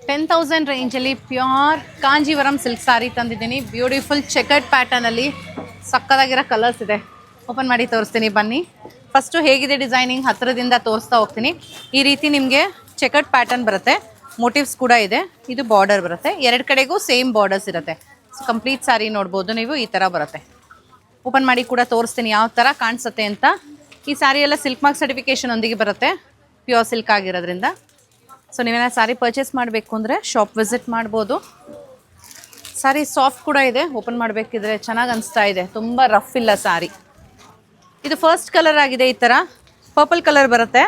10,000 ರೇಂಜಲ್ಲಿ pure Kanjeevaram silk ಸಾರಿ ತಂದಿದ್ದೀನಿ. Beautiful chequered ಪ್ಯಾಟರ್ನಲ್ಲಿ ಸಕ್ಕದಾಗಿರೋ colours ಇದೆ. ಓಪನ್ ಮಾಡಿ ತೋರಿಸ್ತೀನಿ ಬನ್ನಿ. ಫಸ್ಟು ಹೇಗಿದೆ ಡಿಸೈನಿಂಗ್ ಹತ್ತಿರದಿಂದ ತೋರಿಸ್ತಾ ಹೋಗ್ತೀನಿ. ಈ ರೀತಿ ನಿಮಗೆ ಚೆಕರ್ಡ್ ಪ್ಯಾಟರ್ನ್ ಬರುತ್ತೆ, ಮೋಟಿವ್ಸ್ ಕೂಡ ಇದೆ. ಇದು ಬಾರ್ಡರ್ ಬರುತ್ತೆ, ಎರಡು ಕಡೆಗೂ ಸೇಮ್ ಬಾರ್ಡರ್ಸ್ ಇರುತ್ತೆ. ಸೊ ಕಂಪ್ಲೀಟ್ ಸಾರಿ ನೋಡ್ಬೋದು ನೀವು, ಈ ಥರ ಬರುತ್ತೆ. ಓಪನ್ ಮಾಡಿ ಕೂಡ ತೋರಿಸ್ತೀನಿ ಯಾವ ಥರ ಕಾಣಿಸುತ್ತೆ ಅಂತ. ಈ ಸಾರಿ ಎಲ್ಲ ಸಿಲ್ಕ್ ಮಾರ್ಕ್ ಸರ್ಟಿಫಿಕೇಷನ್ ಒಂದಿಗೆ ಬರುತ್ತೆ, ಪ್ಯೂರ್ ಸಿಲ್ಕ್ ಆಗಿರೋದ್ರಿಂದ. ಸೊ ನೀವೇನ ಸಾರಿ ಪರ್ಚೇಸ್ ಮಾಡಬೇಕು ಅಂದರೆ ಶಾಪ್ ವಿಸಿಟ್ ಮಾಡ್ಬೋದು. ಸಾರಿ ಸಾಫ್ಟ್ ಕೂಡ ಇದೆ, ಓಪನ್ ಮಾಡಬೇಕಿದ್ರೆ ಚೆನ್ನಾಗಿ ಅನಿಸ್ತಾ ಇದೆ, ತುಂಬ ರಫ್ ಇಲ್ಲ ಸಾರಿ. ಇದು ಫಸ್ಟ್ ಕಲರ್ ಆಗಿದೆ, ಈ ಥರ ಪರ್ಪಲ್ ಕಲರ್ ಬರುತ್ತೆ.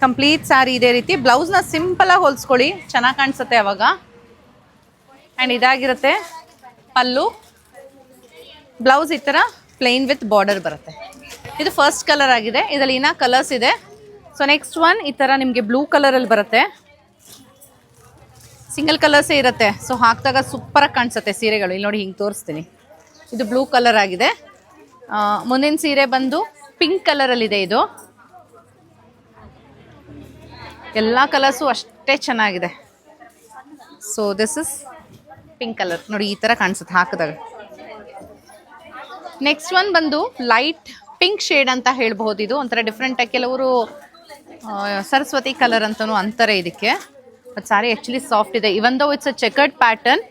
ಕಂಪ್ಲೀಟ್ ಸಾರಿ ಇದೇ ರೀತಿ. ಬ್ಲೌಸ್ನ ಸಿಂಪಲಾಗಿ ಹೊಲಿಸ್ಕೊಳ್ಳಿ, ಚೆನ್ನಾಗಿ ಕಾಣಿಸುತ್ತೆ ಅವಾಗ. ಆ್ಯಂಡ್ ಇದಾಗಿರುತ್ತೆ ಪಲ್ಲು. ಬ್ಲೌಸ್ ಈ ಥರ ಪ್ಲೇನ್ ವಿತ್ ಬಾರ್ಡರ್ ಬರುತ್ತೆ. ಇದು ಫಸ್ಟ್ ಕಲರ್ ಆಗಿದೆ, ಇದರಲ್ಲಿ ಇನ್ನೂ ಕಲರ್ಸ್ ಇದೆ. ಸೊ ನೆಕ್ಸ್ಟ್ ಒನ್ ಈ ಥರ ನಿಮಗೆ ಬ್ಲೂ ಕಲರಲ್ಲಿ ಬರುತ್ತೆ. ಸಿಂಗಲ್ ಕಲರ್ಸೇ ಇರುತ್ತೆ, ಸೊ ಹಾಕಿದಾಗ ಸೂಪರಾಗಿ ಕಾಣಿಸುತ್ತೆ ಸೀರೆಗಳು. ಇಲ್ಲಿ ನೋಡಿ ಹಿಂಗೆ ತೋರಿಸ್ತೀನಿ. ಇದು ಬ್ಲೂ ಕಲರ್ ಆಗಿದೆ. ಮುಂದಿನ ಸೀರೆ ಬಂದು ಪಿಂಕ್ ಕಲರಲ್ಲಿದೆ. ಇದು ಎಲ್ಲ ಕಲರ್ಸು ಅಷ್ಟೇ ಚೆನ್ನಾಗಿದೆ. So this is pink colour. ನೋಡಿ ಈ ಥರ ಕಾಣಿಸುತ್ತೆ ಹಾಕಿದಾಗ. ನೆಕ್ಸ್ಟ್ ಒನ್ ಬಂದು ಲೈಟ್ ಪಿಂಕ್ ಶೇಡ್ ಅಂತ ಹೇಳ್ಬಹುದು. ಇದು ಒಂಥರ ಡಿಫ್ರೆಂಟಾಗಿ ಕೆಲವರು ಸರಸ್ವತಿ ಕಲರ್ ಅಂತಲೂ ಅಂತಾರೆ ಇದಕ್ಕೆ. ಬಟ್ ಸಾರಿ ಆ್ಯಕ್ಚುಲಿ ಸಾಫ್ಟ್ ಇದೆ. ಇವನ್ ದೋ ಇಟ್ಸ್ ಅ ಚೆಕರ್ಡ್ ಪ್ಯಾಟರ್ನ್,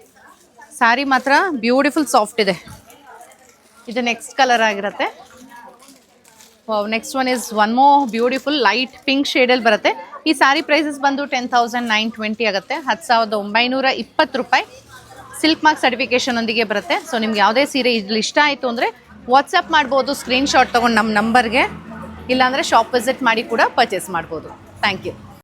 ಸಾರಿ ಮಾತ್ರ ಬ್ಯೂಟಿಫುಲ್ ಸಾಫ್ಟ್ ಇದೆ. ಇದು ನೆಕ್ಸ್ಟ್ ಕಲರ್ ಆಗಿರುತ್ತೆ. ನೆಕ್ಸ್ಟ್ ಒನ್ ಇಸ್ ಒನ್ ಮೋ ಬ್ಯೂಟಿಫುಲ್ ಲೈಟ್ ಪಿಂಕ್ ಶೇಡಲ್ಲಿ ಬರುತ್ತೆ. ಈ ಸಾರಿ ಪ್ರೈಸಸ್ ಬಂದು 10,920 ಆಗುತ್ತೆ. 10,920 ರೂಪಾಯಿ. ಸಿಲ್ಕ್ ಮಾರ್ಕ್ ಸರ್ಟಿಫಿಕೇಷನ್ ಒಂದಿಗೆ ಬರುತ್ತೆ. ಸೊ ನಿಮ್ಗೆ ಯಾವುದೇ ಸೀರೆ ಇದ್ರಲ್ಲಿ ಇಷ್ಟ ಆಯಿತು ಅಂದರೆ ವಾಟ್ಸಪ್ ಮಾಡ್ಬೋದು, ಸ್ಕ್ರೀನ್ಶಾಟ್ ತೊಗೊಂಡು ನಮ್ಮ ನಂಬರ್ಗೆ. ಇಲ್ಲಾಂದರೆ ಶಾಪ್ ವಿಸಿಟ್ ಮಾಡಿ ಕೂಡ ಪರ್ಚೇಸ್ ಮಾಡ್ಬೋದು. Thank you.